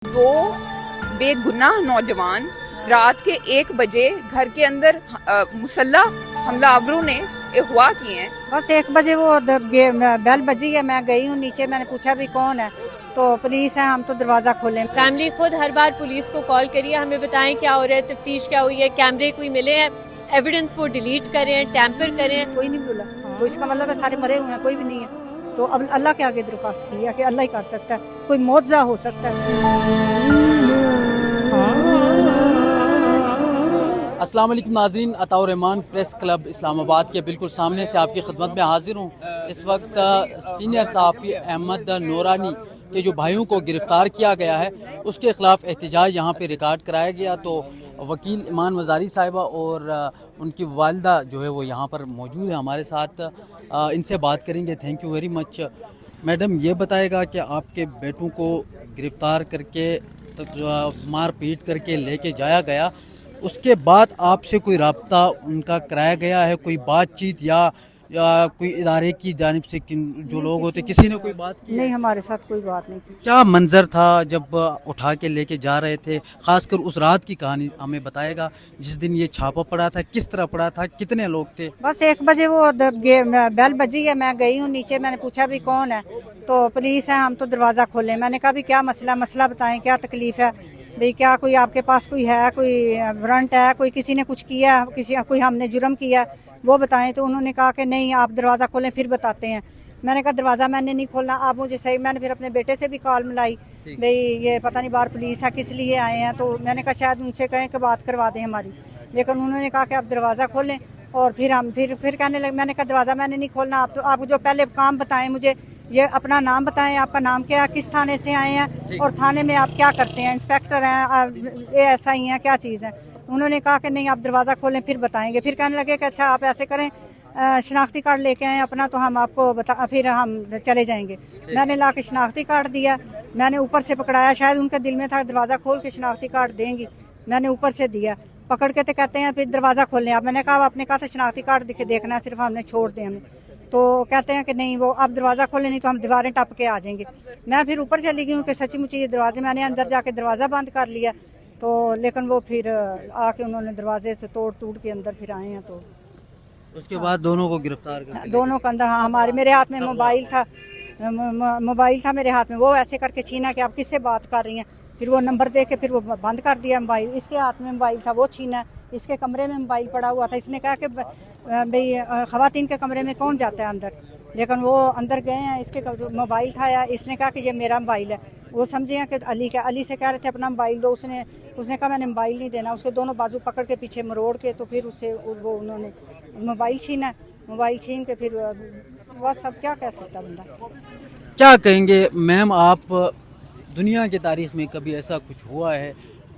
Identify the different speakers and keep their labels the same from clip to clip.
Speaker 1: दो बेगुनाह नौजवान रात के 1 बजे घर के अंदर मुसल्ला हमलावरों ने अगवा किए हैं।
Speaker 2: बस 1 बजे वो बेल बजी है, मैं गई हूँ नीचे, मैंने पूछा भी कौन है, तो पुलिस है, हम तो दरवाज़ा खोलें।
Speaker 3: फैमिली खुद हर बार पुलिस को कॉल करिए, हमें बताएं क्या हो रहा है, तफ्तीश क्या हुई है, कैमरे कोई मिले हैं, एविडेंस वो डिलीट करें, टैंपर करें।
Speaker 2: कोई नहीं बोला, तो इसका मतलब है सारे मरे हुए हैं, कोई भी नहीं है। तो अब अल्लाह के आगे दरख्वास्त की है कि अल्लाह ही कर सकता है, कोई मौजज़ा हो सकता है।
Speaker 4: अस्सलाम वालेकुम नाज़रीन, अताउर रहमान प्रेस क्लब इस्लामाबाद के बिल्कुल सामने से आपकी खिदमत में हाजिर हूँ। इस वक्त सीनियर सहाफ़ी अहमद नूरानी के जो भाइयों को गिरफ़्तार किया गया है उसके ख़िलाफ़ एहतजाज यहाँ पे रिकॉर्ड कराया गया। तो वकील ईमान वज़ारी साहिबा और उनकी वालिदा जो है वो यहाँ पर मौजूद है हमारे साथ, इनसे बात करेंगे। Thank you very much. Madam, ये बताएगा कि आपके बेटों को गिरफ़्तार करके मार पीट करके लेके जाया गया, उसके बाद आपसे कोई राब्ता उनका कराया गया है, कोई बातचीत या कोई इदारे की जानिब से जो लोग होते किसी ने कोई बात की?
Speaker 2: नहीं, हमारे साथ कोई बात नहीं की।
Speaker 4: क्या मंजर था जब उठा के लेके जा रहे थे? खासकर उस रात की कहानी हमें बताएगा जिस दिन ये छापा पड़ा था, किस तरह पड़ा था, कितने लोग थे?
Speaker 2: बस 1 बजे वो बेल बजी है, मैं गई हूँ नीचे, मैंने पूछा भी कौन है, तो पुलिस है, हम तो दरवाज़ा खोलें। मैंने कहा भी क्या मसला बताएं, क्या तकलीफ़ है भाई, क्या कोई आपके पास कोई है, कोई वारंट है, कोई किसी ने कुछ किया, कोई हमने जुर्म किया, वो बताएं। तो उन्होंने कहा कि नहीं, आप दरवाज़ा खोलें फिर बताते हैं। मैंने कहा दरवाज़ा मैंने नहीं खोलना, आप मुझे सही। मैंने फिर अपने बेटे से भी कॉल मिलाई, भाई ये पता नहीं बाहर पुलिस है, किस लिए आए हैं। तो मैंने कहा शायद उनसे कहें कि बात करवा दें हमारी, लेकिन उन्होंने कहा कि आप दरवाज़ा खोलें। और फिर हम फिर कहने लगे, मैंने कहा दरवाज़ा मैंने नहीं खोलना, आप जो पहले काम बताएं मुझे, ये अपना नाम बताएं, आपका नाम क्या है, किस थाने से आए हैं और थाने में आप क्या करते हैं, इंस्पेक्टर हैं, ASI हैं, क्या चीज़ है। उन्होंने कहा कि नहीं, आप दरवाज़ा खोलें फिर बताएंगे। फिर कहने लगे कि अच्छा आप ऐसे करें, शनाख्ती कार्ड लेके आएँ अपना, तो हम आपको फिर हम चले जाएंगे। मैंने ला के शनाख्ती कार्ड दिया, मैंने ऊपर से पकड़ाया, शायद उनके दिल में था दरवाज़ा खोल के शनाख्ती कार्ड देंगी, मैंने ऊपर से दिया, पकड़ के तो कहते हैं फिर दरवाज़ा खोलें आप। मैंने कहा आपने कहा था शनाख्ती कार्ड देखना है, सिर्फ हमने छोड़ दें हमें। तो कहते हैं कि नहीं, वो आप दरवाज़ा खोलें, नहीं तो हम दीवारें टप के आ जाएंगे। मैं फिर ऊपर चली गई हूँ कि सच्ची मुच्ची ये दरवाजे, मैंने अंदर जाके दरवाज़ा बंद कर लिया। तो लेकिन वो फिर आके उन्होंने दरवाजे से तोड़ के अंदर फिर आए हैं। तो
Speaker 4: उसके बाद दोनों को गिरफ्तार कर
Speaker 2: दोनों के अंदर, हाँ, हमारे मेरे हाथ में मोबाइल था, मोबाइल था मेरे हाथ में, वो ऐसे करके छीना कि आप किससे बात कर रही हैं। फिर वो नंबर दे के फिर वो बंद कर दिया मोबाइल। इसके हाथ में मोबाइल था, वो छीना। इसके कमरे में मोबाइल पड़ा हुआ था, इसने कहा कि भाई ख़वातीन के कमरे में कौन जाता है अंदर, लेकिन वो अंदर गए हैं, इसके मोबाइल था या इसने कहा कि ये मेरा मोबाइल है। वो समझे हैं कि अली से कह रहे थे अपना मोबाइल दो, उसने कहा मैंने मोबाइल नहीं देना। उसके दोनों बाजू पकड़ के पीछे मरोड़ के, तो फिर उससे वो उन्होंने मोबाइल छीना। मोबाइल छीन के फिर बस अब क्या कह सकता बंदा।
Speaker 4: क्या कहेंगे मैम, आप दुनिया की तारीख में कभी ऐसा कुछ हुआ है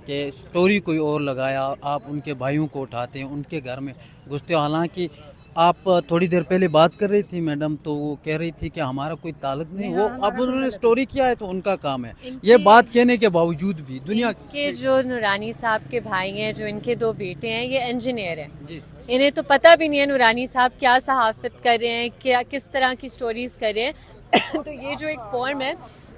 Speaker 4: कि स्टोरी कोई और लगाया, आप उनके भाइयों को उठाते हैं, उनके घर में घुसते हो? हालांकि आप थोड़ी देर पहले बात कर रही थी मैडम, तो वो कह रही थी कि हमारा कोई ताल्लुक नहीं, वो अब उन्होंने स्टोरी किया है तो उनका काम है। ये बात कहने के बावजूद भी दुनिया
Speaker 3: के जो नूरानी साहब के भाई हैं, जो इनके 2 बेटे हैं, ये इंजीनियर हैं, इन्हें तो पता भी नहीं है नूरानी साहब क्या सहाफत कर रहे हैं, क्या किस तरह की स्टोरीज कर रहे हैं। तो ये जो एक फॉर्म है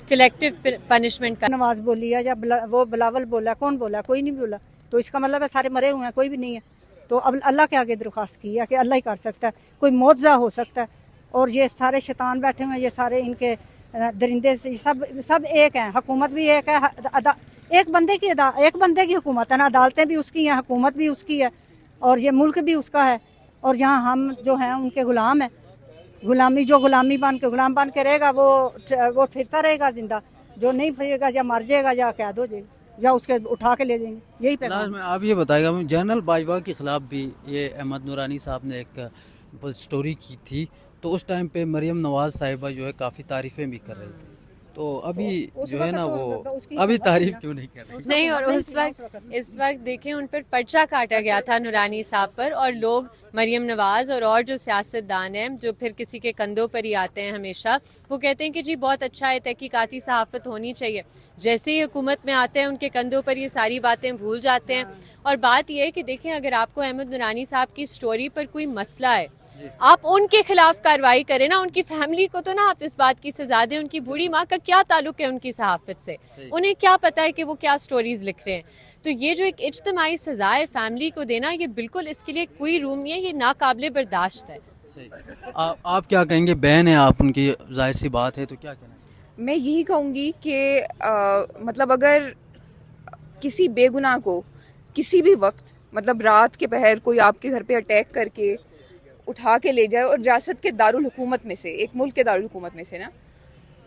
Speaker 3: कलेक्टिव पनिशमेंट का,
Speaker 2: नवाज बोली है या वो बिलावल बोला, कौन बोला, कोई नहीं बोला। तो इसका मतलब है सारे मरे हुए हैं, कोई भी नहीं है। तो अब अल्लाह के आगे दरख्वास्त की है कि अल्लाह ही कर सकता है, कोई मौजज़ा हो सकता है। और ये सारे शैतान बैठे हुए हैं, ये सारे इनके दरिंदे से सब एक हैं, हुकूमत भी एक है, एक बंदे की हुकूमत है ना, अदालतें भी उसकी हैं, हुकूमत भी उसकी है, और ये मुल्क भी उसका है। और यहाँ हम जो हैं उनके गुलाम हैं। गुलाम बन के रहेगा वो फिरता रहेगा जिंदा, जो नहीं फिरेगा या मर जाएगा या कैद हो जाएगा या उसके उठा के ले जाएंगे। यही पैगाम
Speaker 4: में आप ये बताएगा, जनरल बाजवा के खिलाफ भी ये अहमद नूरानी साहब ने एक स्टोरी की थी, तो उस टाइम पे मरियम नवाज साहिबा जो है काफ़ी तारीफ़ें भी कर रही थी, तो अभी जो है ना वो अभी तारीफ क्यों नहीं कर रही?
Speaker 3: नहीं, और इस वक्त देखें उन पर पर्चा काटा गया था नूरानी साहब पर, और लोग मरियम नवाज और जो सियासतदान हैं जो फिर किसी के कंधों पर ही आते हैं हमेशा, वो कहते हैं कि जी बहुत अच्छा है, तहकीकाती सहाफ़त होनी चाहिए। जैसे ही हुकूमत में आते हैं उनके कंधों पर ये सारी बातें भूल जाते हैं। और बात यह है कि देखें, अगर आपको अहमद नूरानी साहब की स्टोरी पर कोई मसला है, آپ ان کے خلاف کارروائی کریں نا, ان کی فیملی کو تو نا آپ اس بات کی سزا دیں. ان کی بوڑھی ماں کا کیا تعلق ہے ان کی صحافت سے, انہیں کیا پتا ہے کہ وہ کیا سٹوریز لکھ رہے ہیں. تو یہ جو ایک اجتماعی سزا ہے فیملی کو دینا, یہ بالکل اس کے لیے کوئی روم نہیں ہے, یہ ناقابل برداشت ہے.
Speaker 4: آپ کیا کہیں گے؟ بہن ہے آپ, ان کی ظاہر سی بات ہے, تو کیا کہنا چاہیں؟
Speaker 1: میں یہی کہوں گی کہ مطلب اگر کسی بے گناہ کو کسی بھی وقت, مطلب رات کے پہر کوئی آپ کے گھر پہ اٹیک کر کے اٹھا کے لے جائے, اور ریاست کے دارالحکومت میں سے, ایک ملک کے دارالحکومت میں سے نا,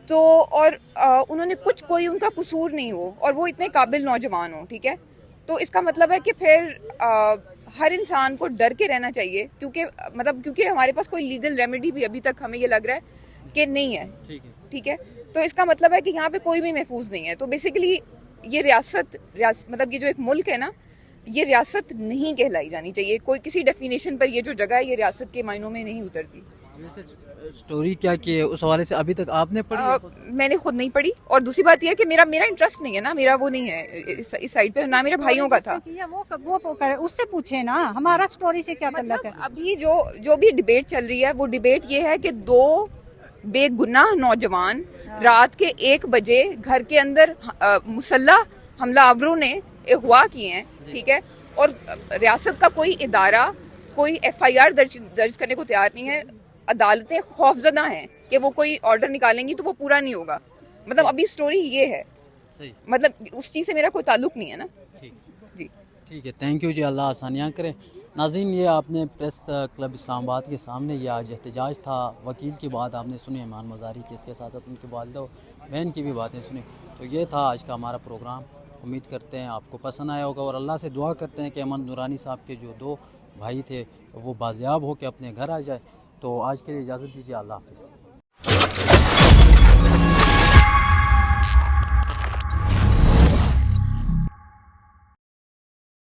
Speaker 1: تو اور انہوں نے کوئی ان کا قصور نہیں ہو, اور وہ اتنے قابل نوجوان ہوں, ٹھیک ہے, تو اس کا مطلب ہے کہ پھر ہر انسان کو ڈر کے رہنا چاہیے, کیونکہ ہمارے پاس کوئی لیگل ریمیڈی بھی ابھی تک ہمیں یہ لگ رہا ہے کہ نہیں ہے, ٹھیک ہے. تو اس کا مطلب ہے کہ یہاں پہ کوئی بھی محفوظ نہیں ہے. تو بیسیکلی یہ ریاست مطلب یہ جو ایک ملک ہے نا, یہ ریاست نہیں کہلائی جانی چاہیے. کوئی کسی ڈیفینیشن پر یہ جو جگہ ہے, یہ ریاست کے معنوں میں نہیں اترتی.
Speaker 4: اسٹوری کیا کی ہے اس حوالے سے ابھی تک آپ نے پڑھی؟
Speaker 1: میں نے خود نہیں پڑھی, اور دوسری بات یہ ہے کہ میرا انٹرسٹ نہیں ہے نا, میرا وہ نہیں ہے اس سائڈ پہ, نہ میرے بھائیوں کا تھا.
Speaker 2: وہ اس سے پوچھے نا, ہمارا سٹوری سے کیا تعلق ہے.
Speaker 1: ابھی جو بھی ڈیبیٹ چل رہی ہے, وہ ڈیبیٹ یہ ہے کہ 2 بے گناہ نوجوان رات کے 1 بجے گھر کے اندر مسلح حملہ آوروں نے اغوا کیے ہیں, ٹھیک ہے, اور ریاست کا کوئی ادارہ کوئی FIR درج کرنے کو تیار نہیں ہے. عدالتیں خوفزدہ ہیں کہ وہ کوئی آرڈر نکالیں گی تو وہ پورا نہیں ہوگا. مطلب ابھی سٹوری یہ ہے, مطلب اس چیز سے میرا کوئی تعلق نہیں ہے نا. جی
Speaker 4: ٹھیک ہے, تھینک یو جی, اللہ آسانیاں کرے. ناظرین, یہ آپ نے پریس کلب اسلام آباد کے سامنے یہ آج احتجاج تھا. وکیل کی بات آپ نے سنی, ایمان مزاری کی, اس کے ساتھ ان کی والدہ و بہن کی بھی باتیں سنی. تو یہ تھا آج کا ہمارا پروگرام. امید کرتے ہیں آپ کو پسند آیا ہوگا, اور اللہ سے دعا کرتے ہیں کہ احمد نورانی صاحب کے جو 2 بھائی تھے وہ بازیاب ہو کے اپنے گھر آ جائے. تو آج کے لیے اجازت دیجیے, اللہ حافظ.